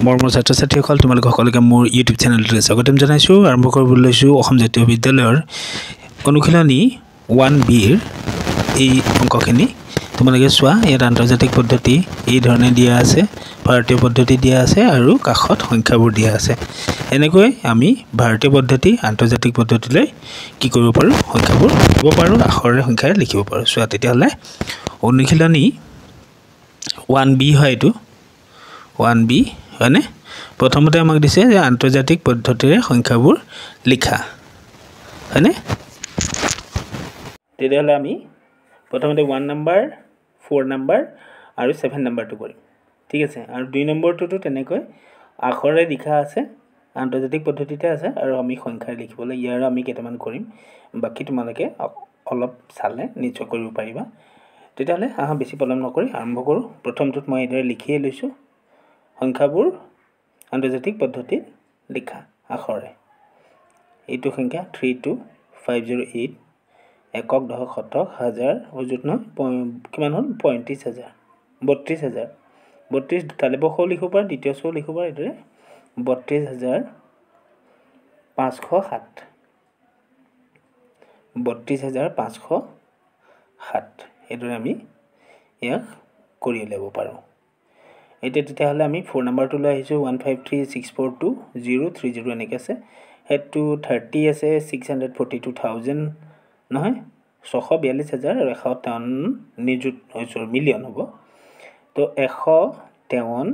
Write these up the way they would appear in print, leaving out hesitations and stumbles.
মৰমৰ ছাত্ৰ-ছাত্ৰীসকল তোমালোক সকলোকে মোৰ ইউটিউব চেনেলটোলৈ স্বাগতম জনাইছোঁ। আৰম্ভ কৰিবলৈ লৈছোঁ অসম জাতীয় বিদ্যালয়ৰ অনুশীলনী 1Bৰ এই অংকখিনি তোমালোকে চোৱা। ইয়াত আন্তৰ্জাতিক পদ্ধতি এই ধৰণে দিয়া আছে, ভাৰতীয় পদ্ধতি দিয়া আছে আৰু কাষত সংখ্যাবোৰ দিয়া আছে। এনেকৈ আমি ভাৰতীয় পদ্ধতি আন্তৰ্জাতিক পদ্ধতিলৈ কি কৰিব পাৰোঁ, সংখ্যাবোৰ লিখিব পাৰোঁ, আখৰেৰে সংখ্যাৰে লিখিব পাৰোঁ। চোৱা তেতিয়াহ'লে অনুশীলনী 1B হয় এইটো 1B হয়নে? প্ৰথমতে আমাক দিছে যে আন্তৰ্জাতিক পদ্ধতিৰে সংখ্যাবোৰ লিখা হয়নে? তেতিয়াহ'লে আমি প্ৰথমতে 1 নম্বৰ 4 নম্বৰ আৰু 7 নম্বৰটো কৰিম। ঠিক আছে, আৰু 2 নম্বৰটোতো তেনেকৈ আখৰে লিখা আছে, আন্তৰ্জাতিক পদ্ধতিতে আছে আৰু আমি সংখ্যাৰে লিখিবলৈ ইয়াৰ আমি কেইটামান কৰিম, বাকী তোমালোকে অলপ চালে নিশ্চয় কৰিব পাৰিবা। তেতিয়াহ'লে বেছি পলম নকৰি আৰম্ভ কৰোঁ। প্ৰথমটোত মই এইদৰে লিখিয়ে লৈছোঁ, সংখ্যাবোৰ আন্তৰ্জাতিক পদ্ধতিত লিখা আখৰে। এইটো সংখ্যা 32508, একক, দশক, শতক, হাজাৰ, অযুত নহয়, কিমান হ'ল 35,000, 32,000, 32 তালে বৰ্ষও লিখিব পাৰা, দ্বিতীয় চও লিখিব পাৰা। এইদৰে 32,507, 32,507 এইদৰে আমি ইয়াক কৰি উলিয়াব পাৰোঁ। এতিয়া তেতিয়াহ'লে আমি 4 নম্বৰটো লৈ আহিছোঁ। 153,642,030 এনেকৈ আছে। সেইটো 30 আছে, 642,000 নহয়, 642,000 আৰু 153 নিযুত মিলিয়ন হ'ব। তো 153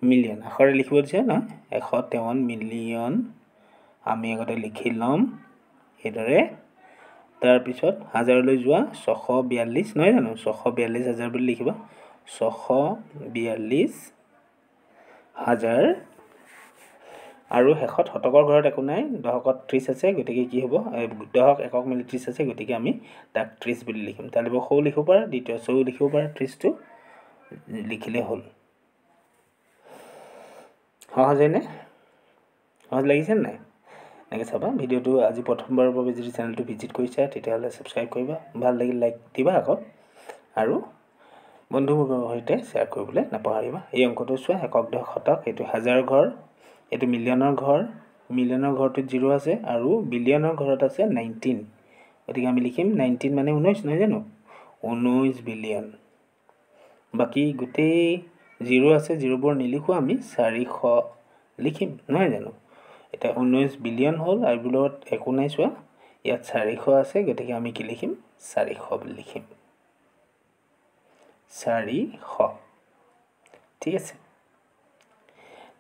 মিলিয়ন আখৰে লিখিব দিছে নহয়, 153 মিলিয়ন আমি আগতে লিখি ল'ম এইদৰে। তাৰপিছত হাজাৰলৈ যোৱা 642 নহয় জানো, 642,000 বুলি লিখিবা, 642,000 আৰু শেষত শতকৰ ঘৰত একো নাই, দশকত 30 আছে, গতিকে কি হ'ব, দশক একক মিলি 30 আছে, গতিকে আমি তাক 30 বুলি লিখিম। তালে বৰ্ষও লিখিব পাৰা, দ্বিতীয় চও লিখিব পাৰা, 30টো লিখিলে হ'ল। সহজেনে? সহজ লাগিছে নাই? এনেকৈ চাবা। ভিডিঅ'টো আজি প্ৰথমবাৰৰ বাবে যদি চেনেলটো ভিজিট কৰিছা তেতিয়াহ'লে ছাবস্ক্ৰাইব কৰিবা, ভাল লাগিল লাইক দিবা আকৌ, আৰু বন্ধুবৰ্গৰ সৈতে শ্বেয়াৰ কৰিবলৈ নাপাহৰিবা। এই অংকটো চোৱা, একক, দশক, শতক, এইটো হাজাৰ ঘৰ, এইটো মিলিয়নৰ ঘৰ, মিলিয়নৰ ঘৰটোত 0 আছে আৰু বিলিয়নৰ ঘৰত আছে 19, গতিকে আমি লিখিম 19 মানে 19 নহয় জানো, 19 বিলিয়ন। বাকী গোটেই 0 আছে, 0বোৰ নিলিখোঁ, আমি 400 লিখিম নহয় জানো। এতিয়া 19 বিলিয়ন হ'ল আৰু এইবোৰত একো নাই, চোৱা ইয়াত 400 আছে, গতিকে আমি কি লিখিম, 400 বুলি লিখিম, 400। ঠিক আছে,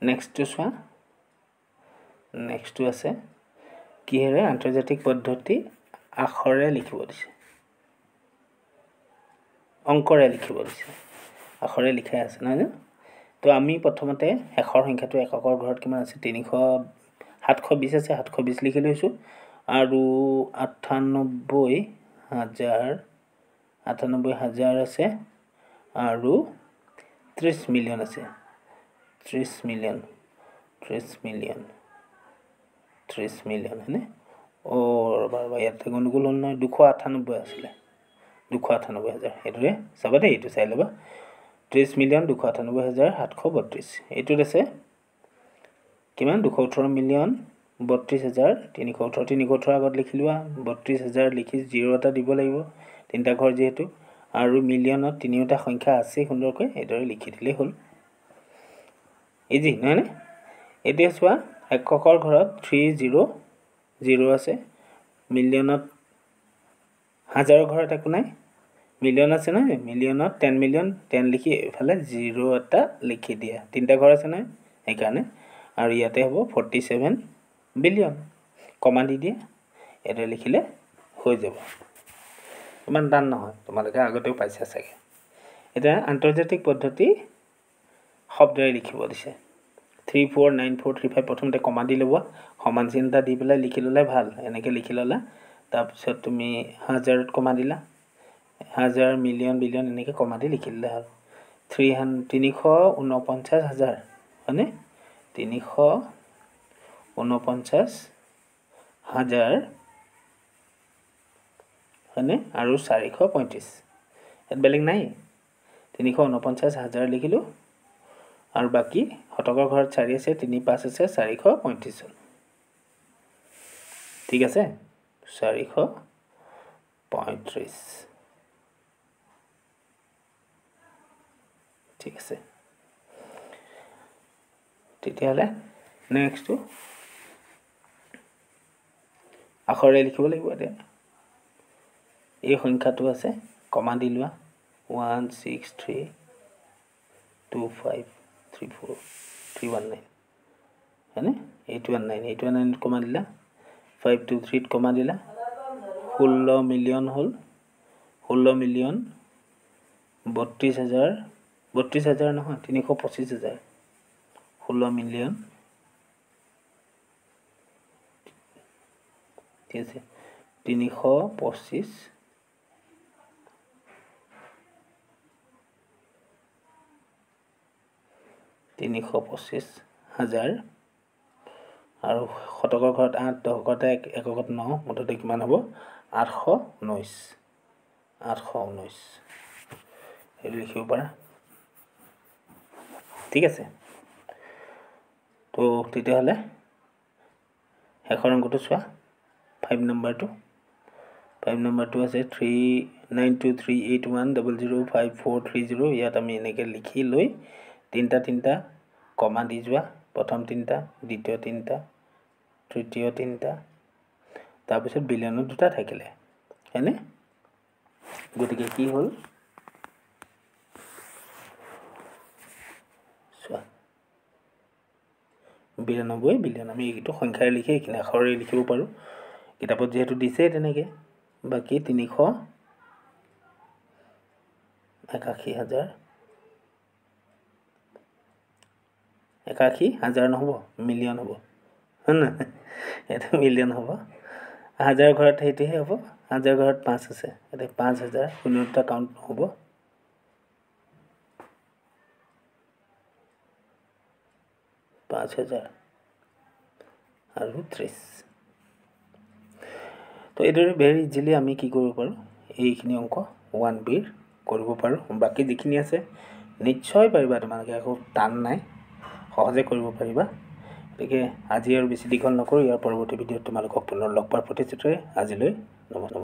নেক্সটটো চোৱা। নেক্সটটো আছে কিহেৰে, আন্তৰ্জাতিক পদ্ধতি আখৰে লিখিব দিছে, অংকৰে লিখিব দিছে, আখৰে লিখাই আছে নহয় জানো। তো আমি প্ৰথমতে শেষৰ সংখ্যাটো এককৰ ঘৰত কিমান আছে, 720 আছে, 720 লিখি লৈছোঁ, আৰু 98,000 আছে, আৰু 30 মিলিয়ন আছে, 30 মিলিয়ন হয়নে? ৰ'বা ইয়াতে গণ্ডগোল হ'ল নহয়, 298 আছিলে, 298,000 সেইটোৰে চাবা দেই, এইটো চাই ল'বা। 30 মিলিয়ন 298,732, এইটোত আছে কিমান, 218 মিলিয়ন 32,318, 318 আগত লিখি লোৱা, 32,000 লিখি 0 এটা দিব লাগিব, তিনিটা ঘৰ যিহেতু, আৰু মিলিয়নত তিনিওটা সংখ্যা আছে সুন্দৰকৈ, এইদৰে লিখি দিলেই হ'ল। ইজি নহয়নে? এতিয়া চোৱা, এককৰ ঘৰত 300 আছে, মিলিয়নত হাজাৰৰ ঘৰত একো নাই, মিলিয়ন আছে নহয়, মিলিয়নত 10 মিলিয়ন, 10 লিখি এইফালে 0 এটা লিখি দিয়া, তিনিটা ঘৰ আছে নহয় সেইকাৰণে, আৰু ইয়াতে হ'ব 47 বিলিয়ন, কমা দি দিয়া, এইদৰে লিখিলে হৈ যাব। ইমান টান নহয়, তোমালোকে আগতেও পাইছা চাগে। এতিয়া আন্তৰ্জাতিক পদ্ধতি শব্দৰে লিখিব দিছে, 349435, প্ৰথমতে কমা দি ল'বা, সমান চিন এটা দি পেলাই লিখি ল'লে ভাল, এনেকৈ লিখি ল'লা। তাৰপিছত তুমি হাজাৰত কমা দিলা, হাজাৰ, মিলিয়ন, বিলিয়ন এনেকৈ কমা দি লিখি দিলে হ'ল। 349,000 হয়নে, 349,000 হয়নে, আৰু 435, ইয়াত বেলেগ নাই, 349,000 লিখিলোঁ, আৰু বাকী শতকৰ ঘৰত 4 আছে 3 5 আছে 435 হ'ল ঠিক আছে 435 ঠিক আছে তেতিয়াহ'লে নেক্সটটো আখৰে লিখিব লাগিব এতিয়া এই সংখ্যাটো আছে কমা দি লোৱা 1632534 হয়নে 819 কমা দিলা 523 কমা দিলা 16 মিলিয়ন হ'ল 16 মিলিয়ন 32,000 নহয় 325,000 16 মিলিয়ন ঠিক আছে 325 325,000 আৰু শতকৰ ঘৰত 8 দশকত 1 এককত 9 মুঠতে কিমান হ'ব 819 এই লিখিব পাৰা ঠিক আছে তো তেতিয়াহ'লে শেষৰ অংকটো চোৱা 5 নম্বৰটো আছে 392381005430 ইয়াত আমি এনেকৈ লিখি লৈ তিনিটা কমা দি যোৱা প্ৰথম তিনিটা দ্বিতীয় তিনিটা তৃতীয় তিনিটা তাৰপিছত বিলিয়নত দুটা থাকিলে হয়নে গতিকে কি হ'ল চোৱা 92 বিলিয়ন আমি এইটো সংখ্যাৰে লিখি এইখিনি আখৰেৰে লিখিব পাৰোঁ কিতাপত যেহেতু দিছে তেনেকৈ বাকী 81,000 নহ'ব মিলিয়ন হ'ব হয় না এটা মিলিয়ন হ'ব 1000 ঘৰত সেইটোহে হ'ব 1000 ঘৰত 5 আছে এটা 5000 কোনোটা কাউণ্ট নহ'ব 5000 আৰু 30 তো এইদৰে ভেৰি ইজিলি আমি কি কৰিব পাৰোঁ এইখিনি অংক 1b কৰিব পাৰোঁ বাকী যিখিনি আছে নিশ্চয় পাৰিবা তোমালোকে একো টান নাই সহজে কৰিব পাৰিবা গতিকে আজি আৰু বেছি দীঘল নকৰোঁ ইয়াৰ পৰৱৰ্তী ভিডিঅ'ত তোমালোকক পুনৰ লগ পোৱাৰ প্ৰতিশ্ৰুতিৰে আজিলৈ নমস্কাৰ